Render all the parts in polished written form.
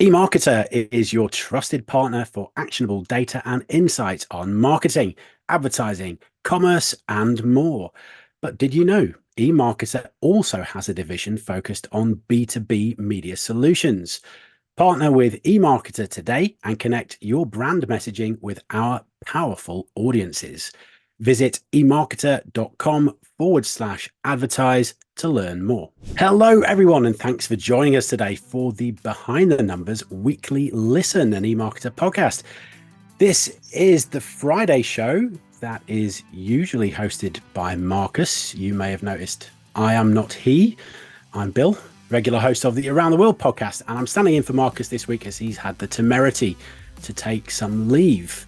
eMarketer is your trusted partner for actionable data and insights on marketing, advertising, commerce, and more. But did you know eMarketer also has a division focused on B2B media solutions? Partner with eMarketer today and connect your brand messaging with our powerful audiences. Visit emarketer.com/advertise to learn more. Hello, everyone, and thanks for joining us today for the Behind the Numbers weekly listen and eMarketer podcast. This is the Friday show that is usually hosted by Marcus. You may have noticed I am not he. I'm Bill, regular host of the Around the World podcast, and I'm standing in for Marcus this week as he's had the temerity to take some leave.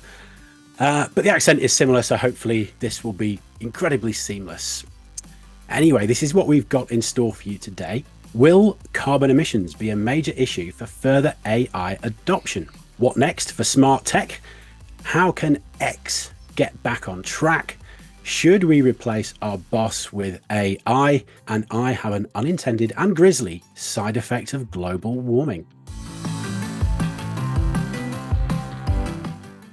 But the accent is similar, so hopefully this will be incredibly seamless. Anyway, this is what we've got in store for you today. Will carbon emissions be a major issue for further AI adoption? What next for smart tech? How can X get back on track? Should we replace our boss with AI? And I have an unintended and grisly side effect of global warming.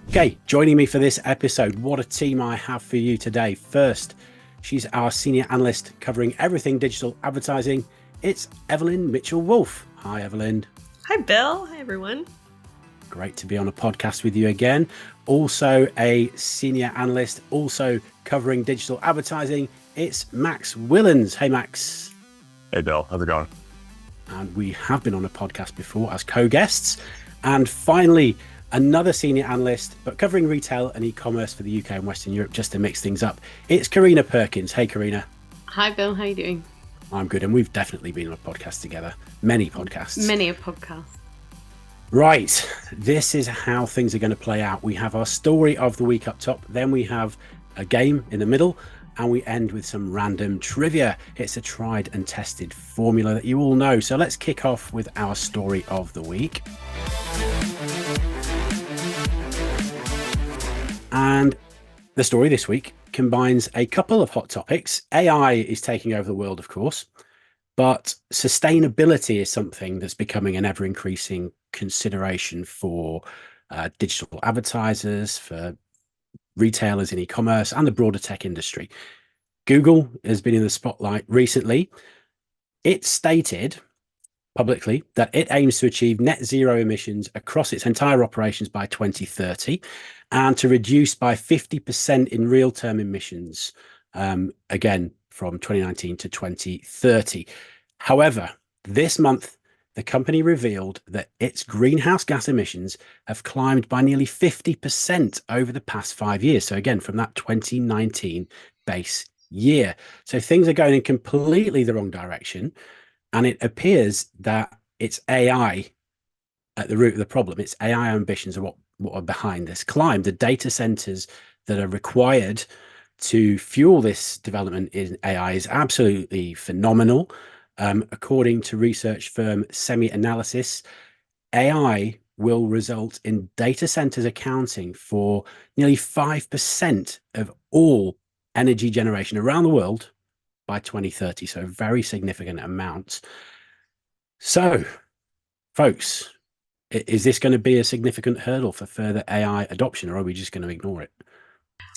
Okay, joining me for this episode, what a team I have for you today. First, she's our senior analyst covering everything digital advertising. It's Evelyn Mitchell-Wolf. Hi, Evelyn. Hi, Bill. Hi, everyone. Great to be on a podcast with you again. Also a senior analyst, also covering digital advertising. It's Max Willens. Hey, Max. Hey, Bill. How's it going? And we have been on a podcast before as co-guests. And finally, another senior analyst, but covering retail and e-commerce for the UK and Western Europe, just to mix things up. It's Carina Perkins. Hey, Carina. Hi, Bill. How are you doing? I'm good. And we've definitely been on a podcast together. Many podcasts. Many a podcast. Right. This is how things are going to play out. We have our story of the week up top. Then we have a game in the middle. And we end with some random trivia. It's a tried and tested formula that you all know. So let's kick off with our story of the week. And the story this week combines a couple of hot topics. AI is taking over the world, of course, but sustainability is something that's becoming an ever-increasing consideration for digital advertisers, for retailers in e-commerce, and the broader tech industry. Google has been in the spotlight recently. It stated publicly that it aims to achieve net zero emissions across its entire operations by 2030 and to reduce by 50% in real-term emissions, again, from 2019 to 2030. However, this month, the company revealed that its greenhouse gas emissions have climbed by nearly 50% over the past 5 years. So again, from that 2019 base year. So things are going in completely the wrong direction. And it appears that it's AI at the root of the problem. It's AI ambitions are what are behind this climb. The data centers that are required to fuel this development in AI is absolutely phenomenal. According to research firm Semi-Analysis, AI will result in data centers accounting for nearly 5% of all energy generation around the world by 2030. So very significant amounts. So, folks, is this going to be a significant hurdle for further AI adoption, or are we just going to ignore it?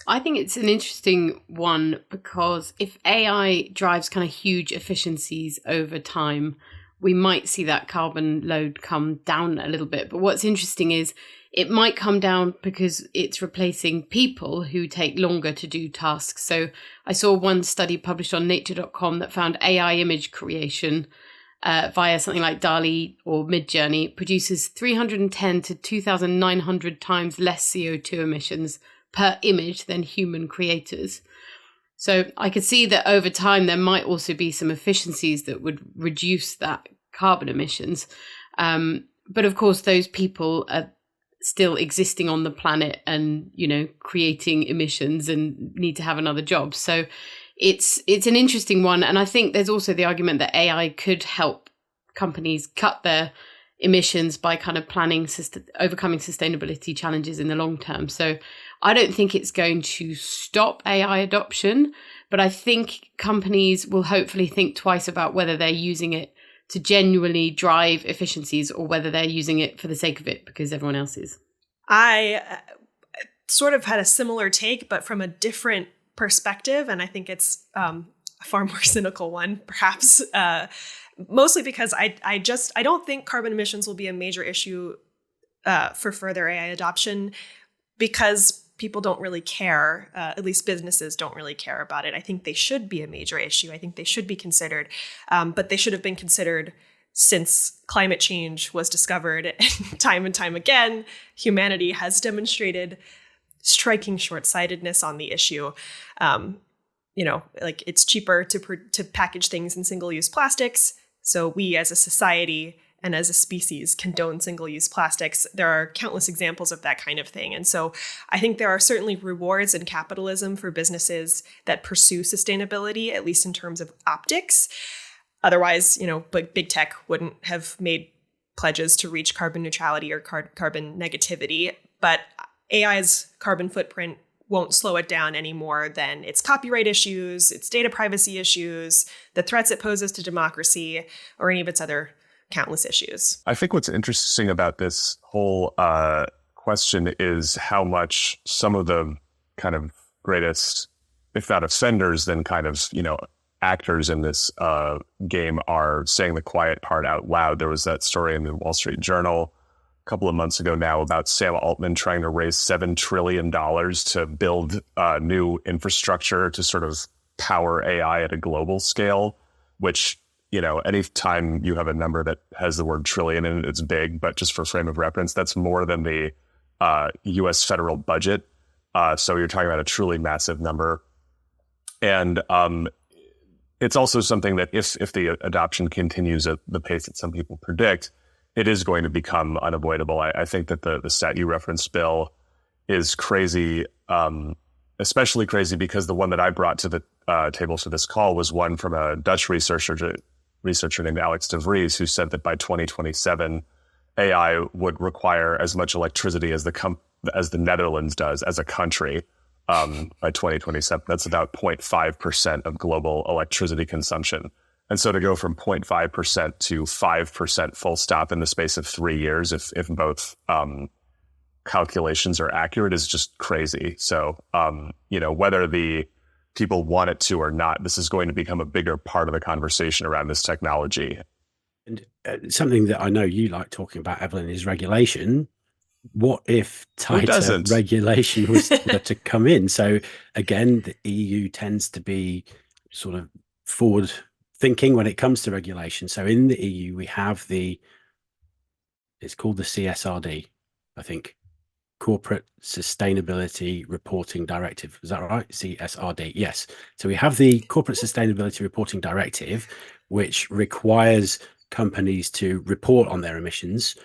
I think it's an interesting one because if AI drives kind of huge efficiencies over time, we might see that carbon load come down a little bit. But what's interesting is it might come down because it's replacing people who take longer to do tasks. So I saw one study published on nature.com that found AI image creation via something like DALL-E or Midjourney produces 310 to 2,900 times less CO2 emissions per image than human creators. So I could see that over time there might also be some efficiencies that would reduce that carbon emissions. But of course, those people are still existing on the planet and, you know, creating emissions and need to have another job. So it's an interesting one. And I think there's also the argument that AI could help companies cut their emissions by kind of overcoming sustainability challenges in the long term. So I don't think it's going to stop AI adoption, but I think companies will hopefully think twice about whether they're using it to genuinely drive efficiencies, or whether they're using it for the sake of it because everyone else is. I sort of had a similar take, but from a different perspective. And I think it's a far more cynical one, perhaps, mostly because I don't think carbon emissions will be a major issue for further AI adoption, because people don't really care, at least businesses don't really care about it. I think they should be a major issue. I think they should be considered, but they should have been considered since climate change was discovered. And time again, humanity has demonstrated striking short-sightedness on the issue. Like it's cheaper to package things in single-use plastics. So we as a society and as a species condone single-use plastics. There are countless examples of that kind of thing. And so I think there are certainly rewards in capitalism for businesses that pursue sustainability, at least in terms of optics. Otherwise, big tech wouldn't have made pledges to reach carbon neutrality or carbon negativity. But AI's carbon footprint won't slow it down any more than its copyright issues, its data privacy issues, the threats it poses to democracy, or any of its other countless issues. I think what's interesting about this whole question is how much some of the kind of greatest, if not offenders, then kind of, actors in this game are saying the quiet part out loud. There was that story in the Wall Street Journal a couple of months ago now about Sam Altman trying to raise $7 trillion to build new infrastructure to sort of power AI at a global scale, which, anytime you have a number that has the word trillion in it, it's big, but just for frame of reference, that's more than the US federal budget. So you're talking about a truly massive number. And it's also something that if the adoption continues at the pace that some people predict, it is going to become unavoidable. I think that the stat you referenced, Bill, is crazy, especially crazy because the one that I brought to the table for this call was one from a Dutch researcher named Alex de Vries, who said that by 2027, AI would require as much electricity as the Netherlands does as a country by 2027. That's about 0.5% of global electricity consumption. And so to go from 0.5% to 5% full stop in the space of 3 years, if both calculations are accurate, is just crazy. So, whether the people want it to or not, this is going to become a bigger part of the conversation around this technology. And something that I know you like talking about, Evelyn, is regulation. What if tighter regulation was to come in? So again, the EU tends to be sort of forward thinking when it comes to regulation. So in the EU, we have it's called the CSRD, I think, Corporate Sustainability Reporting Directive. Is that right? CSRD. Yes. So we have the Corporate Sustainability Reporting Directive, which requires companies to report on their emissions.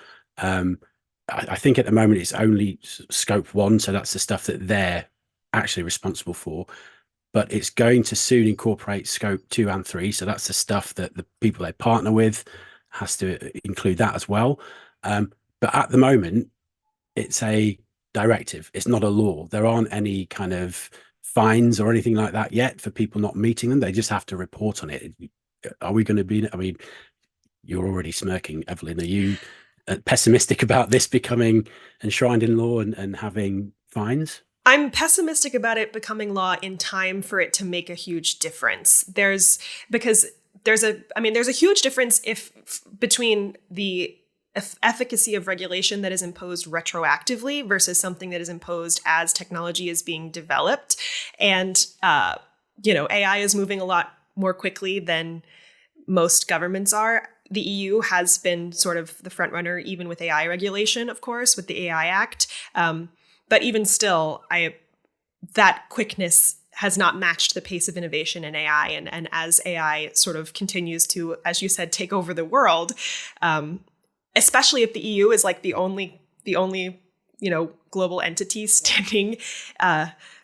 I think at the moment it's only scope 1. So that's the stuff that they're actually responsible for. But it's going to soon incorporate scope 2 and 3. So that's the stuff that the people they partner with has to include that as well. But at the moment, it's a directive. It's not a law. There aren't any kind of fines or anything like that yet for people not meeting them. They just have to report on it. Are we going to be, you're already smirking, Evelyn. Are you pessimistic about this becoming enshrined in law and having fines? I'm pessimistic about it becoming law in time for it to make a huge difference. There's a huge difference between the efficacy of regulation that is imposed retroactively versus something that is imposed as technology is being developed. And, AI is moving a lot more quickly than most governments are. The EU has been sort of the front runner, even with AI regulation, of course, with the AI Act. But even still, that quickness has not matched the pace of innovation in AI. And as AI sort of continues to, as you said, take over the world, especially if the EU is like the only global entity standing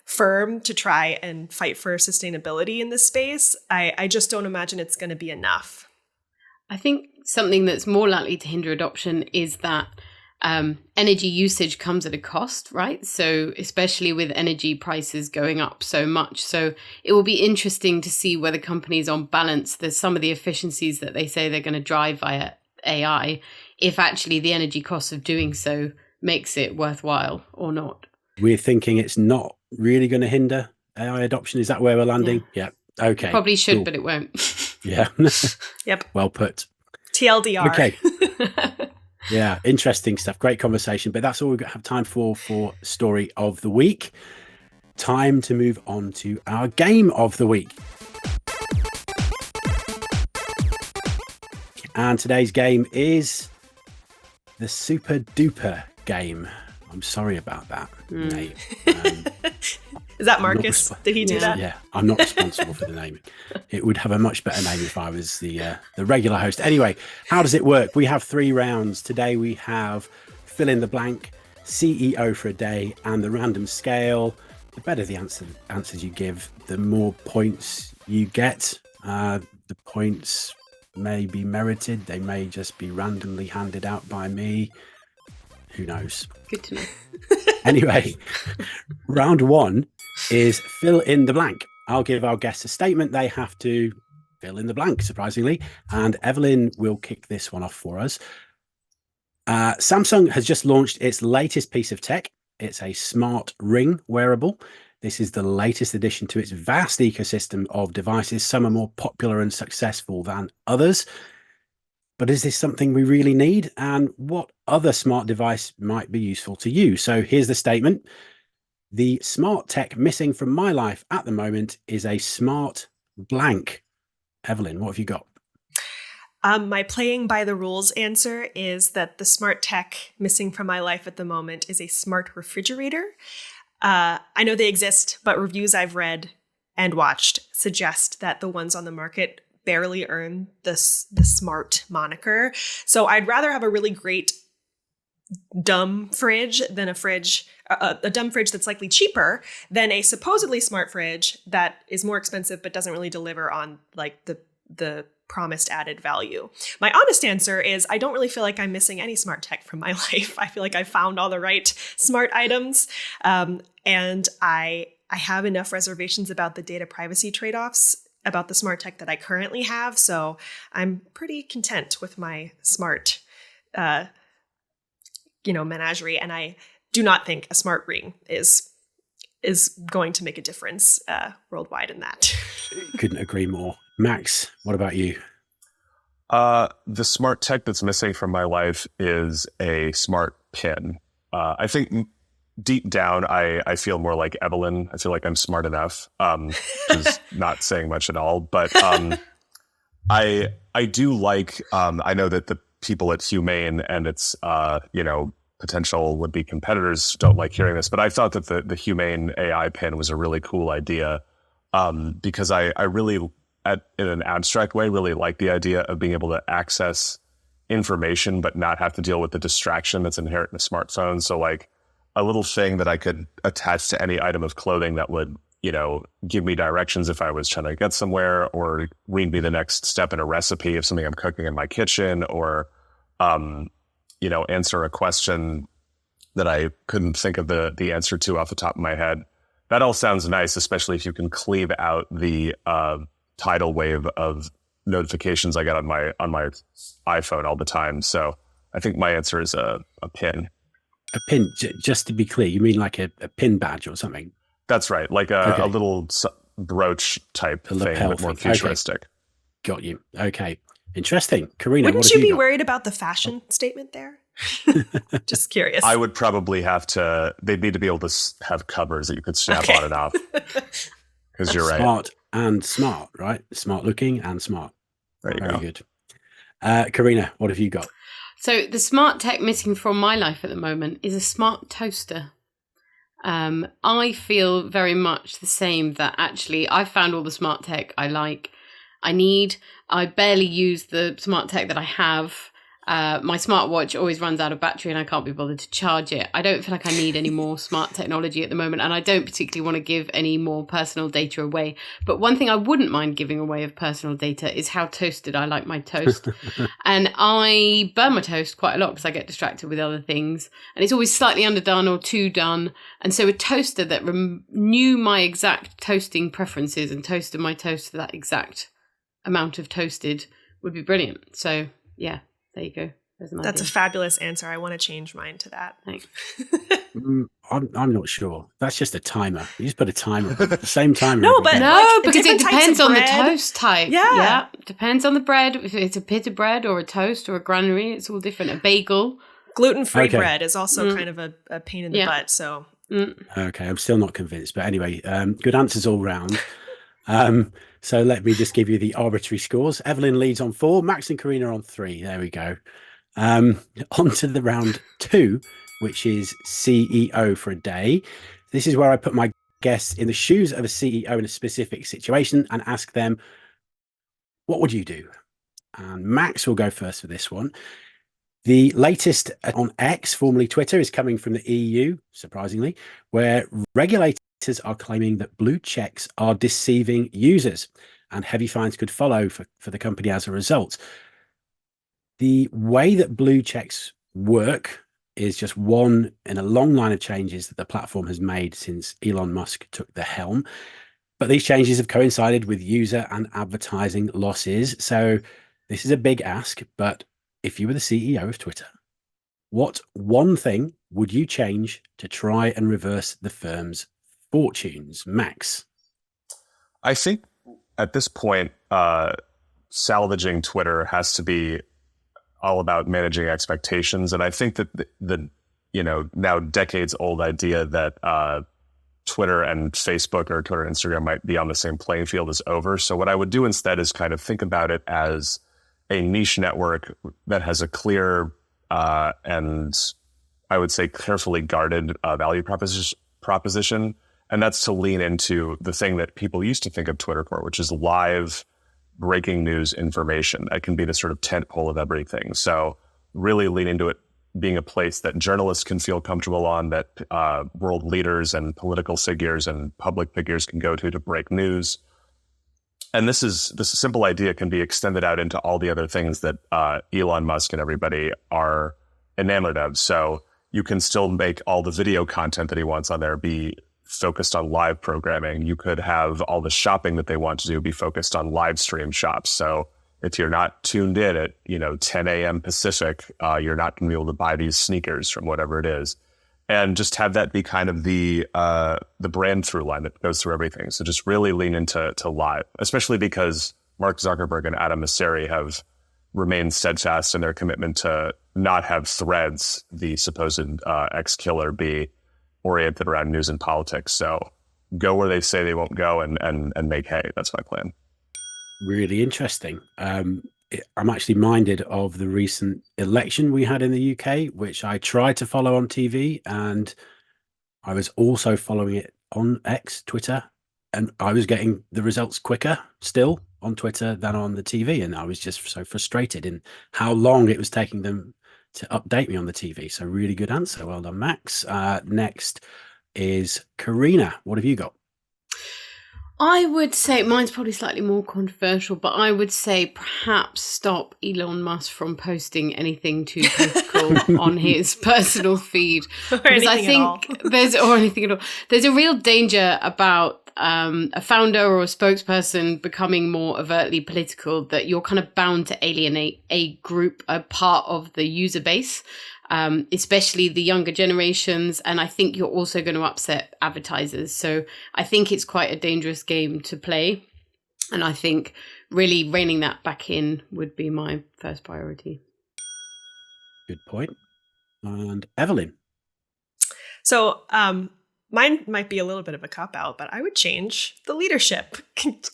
firm to try and fight for sustainability in this space, I just don't imagine it's going to be enough. I think something that's more likely to hinder adoption is that energy usage comes at a cost, right? So especially with energy prices going up so much. So it will be interesting to see whether companies on balance, there's some of the efficiencies that they say they're going to drive via AI, if actually the energy cost of doing so makes it worthwhile or not. We're thinking it's not really going to hinder AI adoption. Is that where we're landing? Yeah. Okay. It probably should, cool. But it won't. Yeah. Yep. Well put. TLDR. Okay. Yeah, interesting stuff. Great conversation. But that's all we have time for Story of the Week. Time to move on to our Game of the Week. And today's game is the Super Duper game. I'm sorry about that, Nate. Is that Marcus? Did he do that? Yeah, I'm not responsible for the naming. It would have a much better name if I was the regular host. Anyway, how does it work? We have 3 rounds. Today we have fill in the blank, CEO for a day, and the random scale. The better the answers you give, the more points you get. The points may be merited. They may just be randomly handed out by me. Who knows? Good to know. Anyway, round 1 is fill in the blank. I'll give our guests a statement. They have to fill in the blank, surprisingly. And Evelyn will kick this one off for us. Samsung has just launched its latest piece of tech. It's a smart ring wearable. This is the latest addition to its vast ecosystem of devices. Some are more popular and successful than others. But is this something we really need? And what other smart device might be useful to you? So here's the statement. The smart tech missing from my life at the moment is a smart blank. Evelyn, what have you got? My playing by the rules answer is that the smart tech missing from my life at the moment is a smart refrigerator. I know they exist, but reviews I've read and watched suggest that the ones on the market barely earn the smart moniker. So I'd rather have a really great dumb fridge than a dumb fridge that's likely cheaper than a supposedly smart fridge that is more expensive but doesn't really deliver on like the promised added value. My honest answer is I don't really feel like I'm missing any smart tech from my life. I feel like I found all the right smart items, and I have enough reservations about the data privacy trade-offs about the smart tech that I currently have. So I'm pretty content with my smart, menagerie. And I do not think a smart ring is going to make a difference worldwide in that. Couldn't agree more. Max, what about you? The smart tech that's missing from my life is a smart pin. I think deep down, I feel more like Evelyn. I feel like I'm smart enough, which is not saying much at all. But I do like, I know that the people at Humane and its, potential would-be competitors don't like hearing this, but I thought that the Humane AI pin was a really cool idea because I really, in an abstract way, really like the idea of being able to access information but not have to deal with the distraction that's inherent in a smartphone. So like, a little thing that I could attach to any item of clothing that would, give me directions if I was trying to get somewhere, or read me the next step in a recipe of something I'm cooking in my kitchen, or, answer a question that I couldn't think of the answer to off the top of my head. That all sounds nice, especially if you can cleave out the tidal wave of notifications I get on my iPhone all the time. So I think my answer is a pin. A pin, just to be clear, you mean like a pin badge or something? That's right, like a little brooch type thing, but more futuristic. Okay. Got you. Okay, interesting. Karina, wouldn't what you have be got? worried about the fashion statement there? Just curious. I would probably have to. They'd need to be able to have covers that you could snap on and off. Because you're right. Smart and smart, right? Smart looking and smart. There you Very go. good. Karina, what have you got? So the smart tech missing from my life at the moment is a smart toaster. I feel very much the same, that actually I found all the smart tech I like. I barely use the smart tech that I have. My smartwatch always runs out of battery and I can't be bothered to charge it. I don't feel like I need any more smart technology at the moment, and I don't particularly want to give any more personal data away. But one thing I wouldn't mind giving away of personal data is how toasted I like my toast. And I burn my toast quite a lot because I get distracted with other things. And it's always slightly underdone or too done. And so a toaster that knew my exact toasting preferences and toasted my toast to that exact amount of toasted would be brilliant. So, yeah. There you go. That's a fabulous answer. I want to change mine to that. Thanks. I'm not sure. That's just a timer. You just put a timer on. The same timer. No, but no, like, because it depends on the bread. Toast type. Yeah. Depends on the bread. If it's a pita bread or a toast or a granary, it's all different. A bagel. Gluten-free bread is also kind of a pain in the butt. So okay, I'm still not convinced. But anyway, good answers all round. So let me just give you the arbitrary scores. Evelyn leads on 4, Max and Carina on 3. There we go. On to the round 2, which is CEO for a day. This is where I put my guests in the shoes of a CEO in a specific situation and ask them, what would you do? And Max will go first for this one. The latest on X, formerly Twitter, is coming from the EU, surprisingly, where regulators are claiming that blue checks are deceiving users and heavy fines could follow for the company as a result. The way that blue checks work is just one in a long line of changes that the platform has made since Elon Musk took the helm. But these changes have coincided with user and advertising losses. So this is a big ask, but if you were the CEO of Twitter, what one thing would you change to try and reverse the firm's fortunes? Max? I think at this point, salvaging Twitter has to be all about managing expectations. And I think that the now decades old idea that Twitter and Facebook or Twitter and Instagram might be on the same playing field is over. So what I would do instead is kind of think about it as a niche network that has a clear and I would say carefully guarded value proposition. And that's to lean into the thing that people used to think of Twitter for, which is live breaking news information. That can be the sort of tentpole of everything. So really lean into it being a place that journalists can feel comfortable on, that world leaders and political figures and public figures can go to break news. And this simple idea can be extended out into all the other things that Elon Musk and everybody are enamored of. So you can still make all the video content that he wants on there be focused on live programming. You could have all the shopping that they want to do be focused on live stream shops. So if you're not tuned in at 10 a.m. Pacific, you're not going to be able to buy these sneakers from whatever it is. And just have that be kind of the brand through line that goes through everything. So just really lean into live, especially because Mark Zuckerberg and Adam Mosseri have remained steadfast in their commitment to not have Threads, the supposed X killer, be oriented around news and politics. So go where they say they won't go and make hay. That's my plan. Really interesting. I'm actually minded of the recent election we had in the UK, which I tried to follow on TV, and I was also following it on X, Twitter, and I was getting the results quicker still on Twitter than on the TV. And I was just so frustrated in how long it was taking them to update me on the TV. So really good answer. Well done, Max. Next is Carina. What have you got? I would say mine's probably slightly more controversial, but I would say perhaps stop Elon Musk from posting anything too political on his personal feed. Because I think there's a real danger about a founder or a spokesperson becoming more overtly political, that you're kind of bound to alienate a group, a part of the user base. Especially the younger generations. And I think you're also going to upset advertisers. So I think it's quite a dangerous game to play. And I think really reining that back in would be my first priority. Good point. And Evelyn? So mine might be a little bit of a cop-out, but I would change the leadership.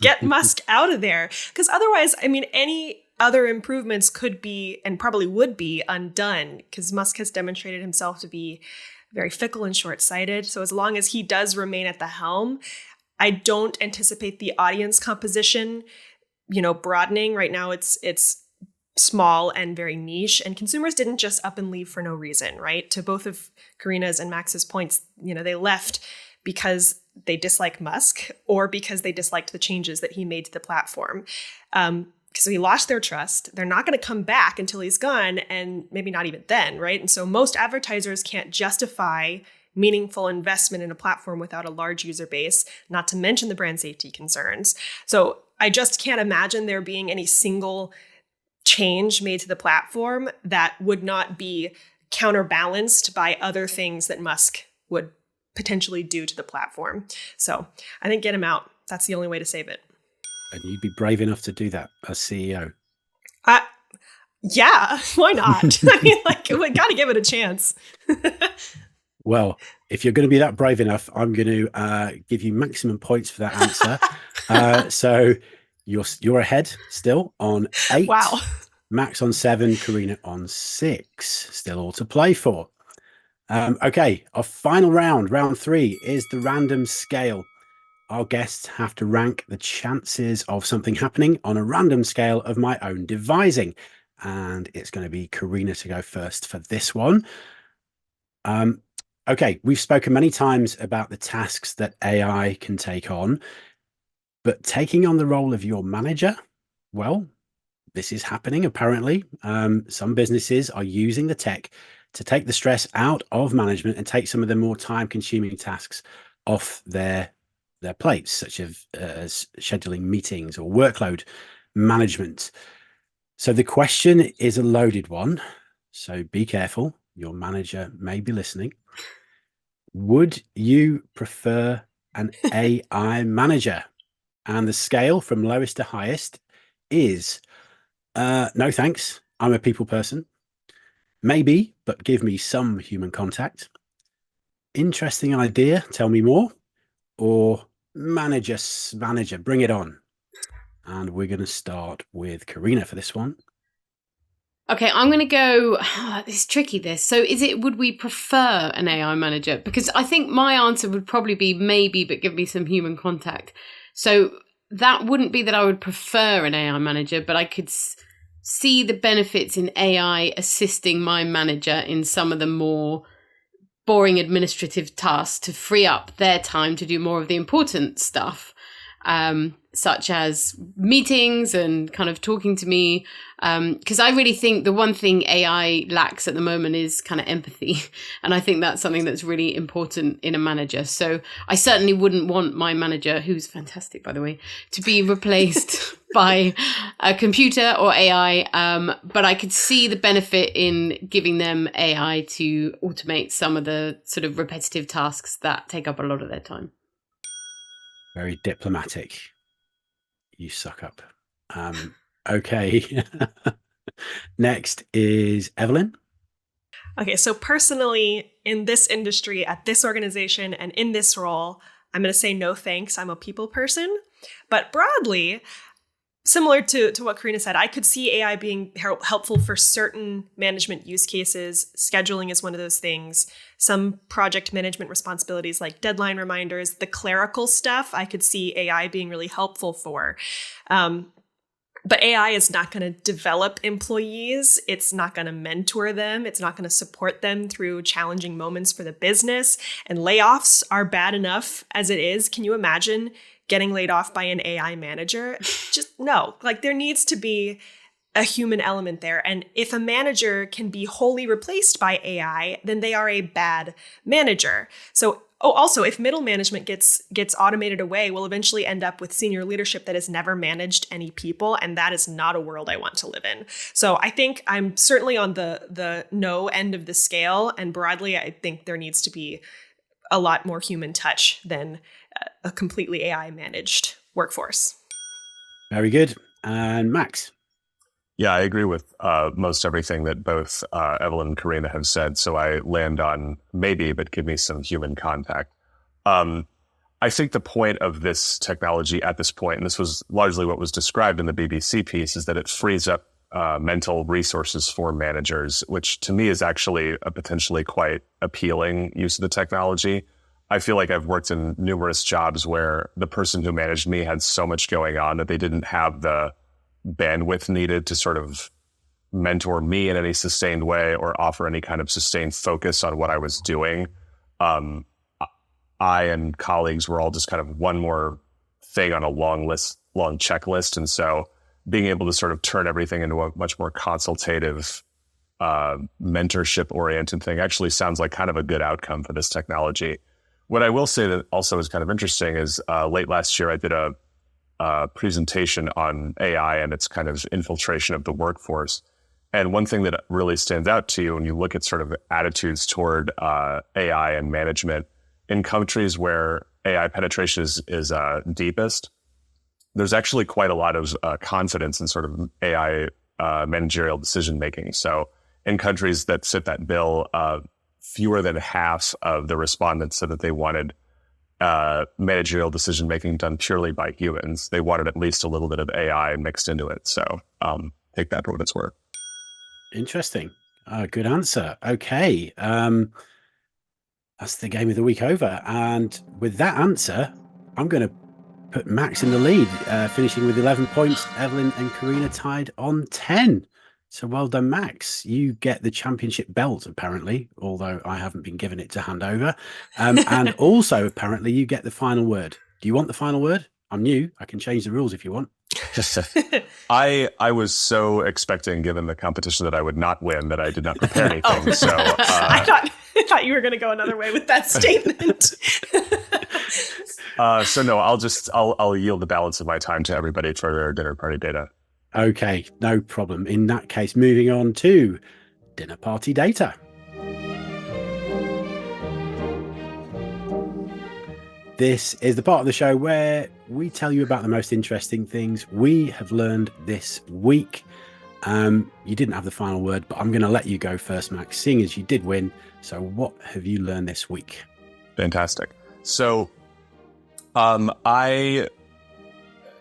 Get Musk out of there. Because otherwise, any other improvements could be and probably would be undone, because Musk has demonstrated himself to be very fickle and short-sighted. So as long as he does remain at the helm, I don't anticipate the audience composition, broadening. Right now it's small and very niche, and consumers didn't just up and leave for no reason, right? To both of Carina's and Max's points, they left because they dislike Musk or because they disliked the changes that he made to the platform. So he lost their trust. They're not going to come back until he's gone, and maybe not even then, right? And so most advertisers can't justify meaningful investment in a platform without a large user base, not to mention the brand safety concerns. So I just can't imagine there being any single change made to the platform that would not be counterbalanced by other things that Musk would potentially do to the platform. So I think get him out. That's the only way to save it. And you'd be brave enough to do that as CEO? Yeah, why not? I mean, we got to give it a chance. Well, if you're going to be that brave enough, I'm going to give you maximum points for that answer. So you're ahead still on 8. Wow. Max on 7, Carina on 6. Still all to play for. Okay, our final round, round 3, is the random scale. Our guests have to rank the chances of something happening on a random scale of my own devising. And it's going to be Carina to go first for this one. Okay, we've spoken many times about the tasks that AI can take on, but taking on the role of your manager, well, this is happening apparently. Some businesses are using the tech to take the stress out of management and take some of the more time-consuming tasks off their plates, such as scheduling meetings or workload management. So the question is a loaded one, so be careful. Your manager may be listening. Would you prefer an AI manager? And the scale from lowest to highest is no thanks. I'm a people person. Maybe, but give me some human contact. Interesting idea. Tell me more. Or manager, bring it on. And we're going to start with Carina for this one. Okay, I'm going to go, it's tricky this. So would we prefer an AI manager? Because I think my answer would probably be maybe, but give me some human contact. So that wouldn't be that I would prefer an AI manager, but I could see the benefits in AI assisting my manager in some of the more boring administrative tasks to free up their time to do more of the important stuff, such as meetings and kind of talking to me. Because I really think the one thing AI lacks at the moment is kind of empathy. And I think that's something that's really important in a manager. So I certainly wouldn't want my manager, who's fantastic, by the way, to be replaced by a computer or AI. But I could see the benefit in giving them AI to automate some of the sort of repetitive tasks that take up a lot of their time. Very diplomatic. You suck up. Okay. Next is Evelyn. Okay, so personally, in this industry, at this organization, and in this role, I'm going to say no thanks. I'm a people person. But broadly, similar to what Carina said, I could see AI being helpful for certain management use cases. Scheduling is one of those things. Some project management responsibilities like deadline reminders, the clerical stuff, I could see AI being really helpful for. But AI is not going to develop employees. It's not going to mentor them. It's not going to support them through challenging moments for the business. And layoffs are bad enough as it is. Can you imagine getting laid off by an AI manager? Just no. There needs to be a human element there. And if a manager can be wholly replaced by AI, then they are a bad manager. So also, if middle management gets automated away, we'll eventually end up with senior leadership that has never managed any people, and that is not a world I want to live in. So I think I'm certainly on the no end of the scale, and broadly, I think there needs to be a lot more human touch than a completely AI managed workforce. Very good. And Max? Yeah, I agree with most everything that both Evelyn and Carina have said. So I land on maybe, but give me some human contact. I think the point of this technology at this point, and this was largely what was described in the BBC piece, is that it frees up mental resources for managers, which to me is actually a potentially quite appealing use of the technology. I feel like I've worked in numerous jobs where the person who managed me had so much going on that they didn't have the bandwidth needed to sort of mentor me in any sustained way or offer any kind of sustained focus on what I was doing. I and colleagues were all just kind of one more thing on a long checklist. And so being able to sort of turn everything into a much more consultative, mentorship oriented thing actually sounds like kind of a good outcome for this technology. What I will say that also is kind of interesting is late last year, I did a presentation on AI and its kind of infiltration of the workforce. And one thing that really stands out to you when you look at sort of attitudes toward AI and management in countries where AI penetration is deepest, there's actually quite a lot of confidence in sort of AI managerial decision making. So in countries that fit that bill, fewer than half of the respondents said that they wanted managerial decision making done purely by humans. They wanted at least a little bit of AI mixed into it. So take that for what it's worth. Interesting. Good answer. Okay. That's the game of the week over. And with that answer, I'm going to put Max in the lead, finishing with 11 points. Evelyn and Carina tied on 10. So well done, Max. You get the championship belt, apparently, although I haven't been given it to hand over. And also, apparently, you get the final word. Do you want the final word? I'm new. I can change the rules if you want. I was so expecting, given the competition, that I would not win, that I did not prepare anything. So I thought you were going to go another way with that statement. So no, I'll yield the balance of my time to everybody for their dinner party data. Okay, no problem. In that case, moving on to dinner party data. This is the part of the show where we tell you about the most interesting things we have learned this week. You didn't have the final word, but I'm going to let you go first, Max, seeing as you did win. So what have you learned this week? Fantastic. So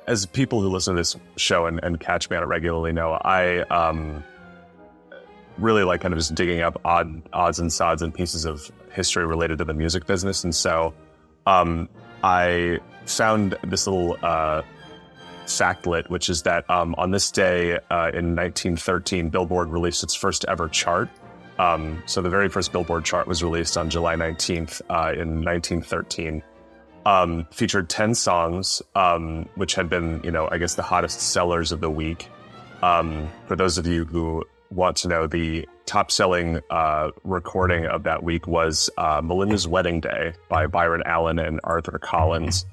as people who listen to this show and catch me on it regularly know, I really like kind of just digging up odds and sods and pieces of history related to the music business. And so I found this little factlet, which is that on this day in 1913, Billboard released its first ever chart. So the very first Billboard chart was released on July 19th in 1913. Featured 10 songs, which had been, I guess the hottest sellers of the week. For those of you who want to know, the top selling recording of that week was Melinda's Wedding Day by Byron Allen and Arthur Collins.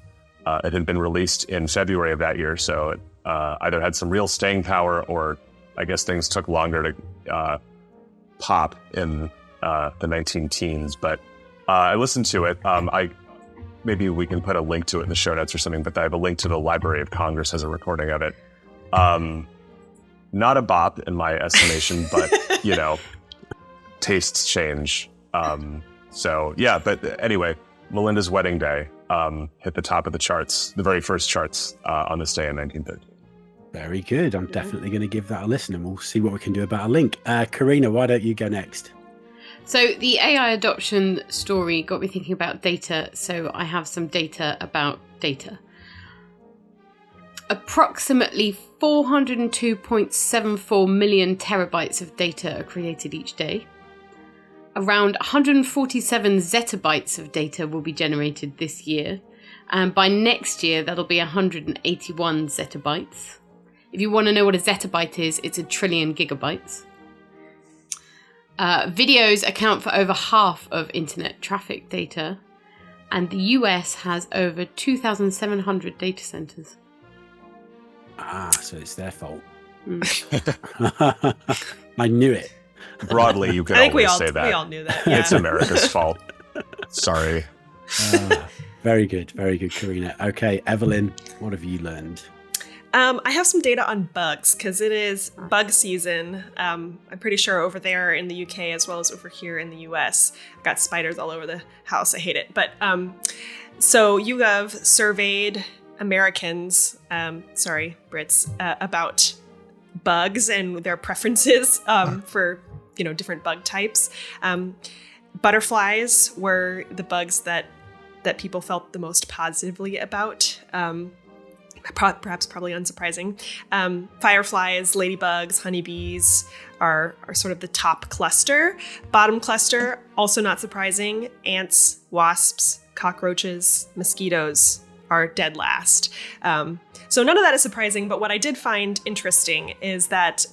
It had been released in February of that year, so it either had some real staying power or I guess things took longer to pop in the 19-teens. But I listened to it. Maybe we can put a link to it in the show notes or something, but I have a link to the Library of Congress as a recording of it. Not a bop in my estimation, but, tastes change. So, yeah, but anyway, Melinda's Wedding Day hit the top of the charts, the very first charts on this day in 1913. Very good. I'm definitely going to give that a listen and we'll see what we can do about a link. Carina, why don't you go next? So the AI adoption story got me thinking about data, so I have some data about data. Approximately 402.74 million terabytes of data are created each day. Around 147 zettabytes of data will be generated this year, and by next year that'll be 181 zettabytes. If you want to know what a zettabyte is, it's 1 trillion gigabytes. Videos account for over half of internet traffic data, and the US has over 2,700 data centers. So it's their fault. I knew it. Broadly, you can always say that. We all knew that. Yeah. It's America's fault. Sorry. Very good, Carina. Okay, Evelyn, what have you learned? I have some data on bugs because it is bug season. I'm pretty sure over there in the UK as well as over here in the US. I've got spiders all over the house. I hate it. But so YouGov surveyed Americans, Brits, about bugs and their preferences for different bug types. Butterflies were the bugs that people felt the most positively about. perhaps probably unsurprising. Fireflies, ladybugs, honeybees are sort of the top cluster. Bottom cluster, also not surprising, ants, wasps, cockroaches, mosquitoes are dead last. So none of that is surprising, but what I did find interesting is that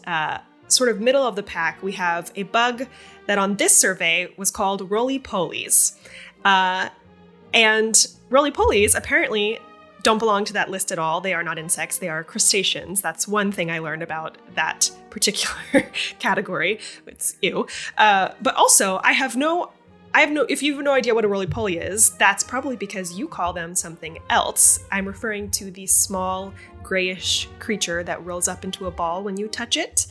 sort of middle of the pack, we have a bug that on this survey was called roly-polies. And roly-polies apparently don't belong to that list at all. They are not insects, they are crustaceans. That's one thing I learned about that particular category. It's ew. But also, if you have no idea what a roly-poly is, that's probably because you call them something else. I'm referring to the small grayish creature that rolls up into a ball when you touch it.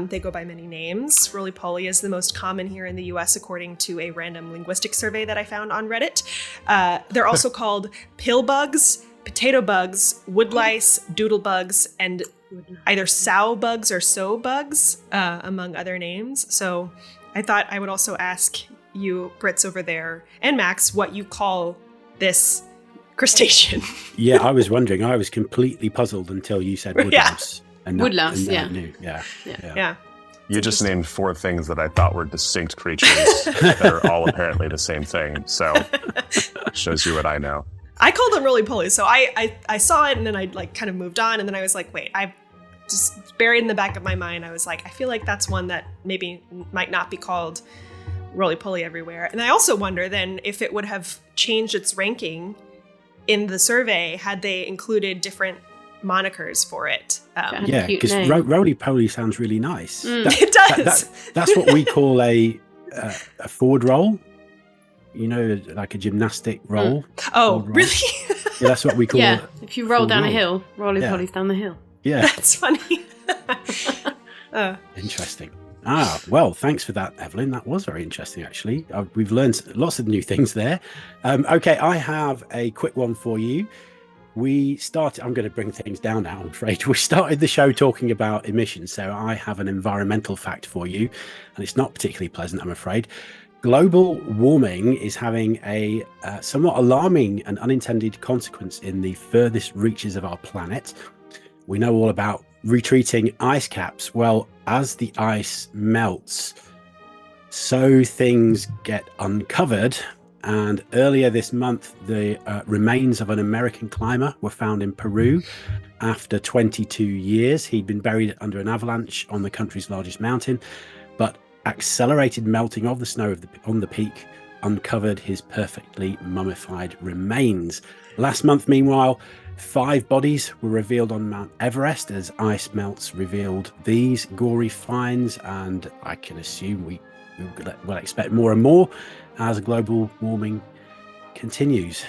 They go by many names. Roly-poly is the most common here in the US, according to a random linguistic survey that I found on Reddit. They're also called pill bugs, potato bugs, woodlice, doodle bugs, and either sow bugs or sow bugs, among other names. So I thought I would also ask you, Brits over there, and Max, what you call this crustacean. Yeah, I was wondering. I was completely puzzled until you said woodlouse. And woodlouse, yeah. Yeah. You just named 4 things that I thought were distinct creatures that are all apparently the same thing. So shows you what I know. I called them roly-polies. So I saw it and then I kind of moved on. And then I was like, wait, I just buried in the back of my mind. I was like, I feel like that's one that maybe might not be called roly-poly everywhere. And I also wonder then if it would have changed its ranking in the survey had they included different monikers for it. Yeah, because roly-poly sounds really nice. It does. That's what we call a forward roll. You know, like a gymnastic roll. Oh, really? Yeah, that's what we call it. If you roll down a hill, roly-poly's down the hill. Yeah. That's funny. Interesting. Well, thanks for that, Evelyn. That was very interesting, actually. We've learned lots of new things there. Okay, I have a quick one for you. I'm going to bring things down now, I'm afraid. We started the show talking about emissions, so I have an environmental fact for you, and it's not particularly pleasant, I'm afraid. Global warming is having a somewhat alarming and unintended consequence in the furthest reaches of our planet. We know all about retreating ice caps. Well, as the ice melts, so things get uncovered. And earlier this month, the remains of an American climber were found in Peru after 22 years. He'd been buried under an avalanche on the country's largest mountain, but accelerated melting of the snow on the peak uncovered his perfectly mummified remains. Last month, meanwhile, 5 bodies were revealed on Mount Everest as ice melts revealed these gory finds, and I can assume we will expect more and more as global warming continues.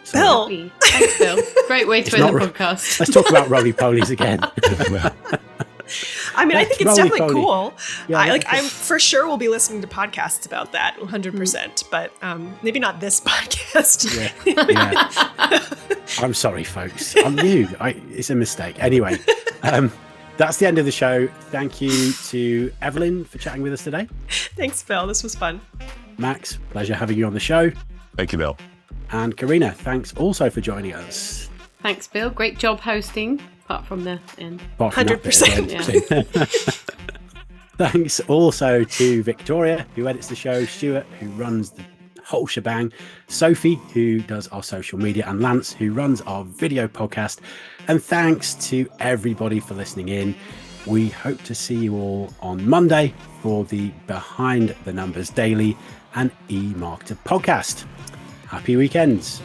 So, Bill! Thanks, Bill. Great way to end the podcast. Let's talk about roly-polies again. I mean, I think it's definitely cool. Yeah, I'm for sure will be listening to podcasts about that 100%, but maybe not this podcast. Yeah. I'm sorry, folks. I'm new. It's a mistake. Anyway, that's the end of the show. Thank you to Evelyn for chatting with us today. Thanks, Phil. This was fun. Max, pleasure having you on the show. Thank you, Bill. And Carina, thanks also for joining us. Thanks, Bill. Great job hosting, apart from the end. 100%. Thanks also to Victoria, who edits the show, Stuart, who runs the whole shebang, Sophie, who does our social media, and Lance, who runs our video podcast. And thanks to everybody for listening in. We hope to see you all on Monday for the Behind the Numbers Daily and EMARKETER podcast. Happy weekends.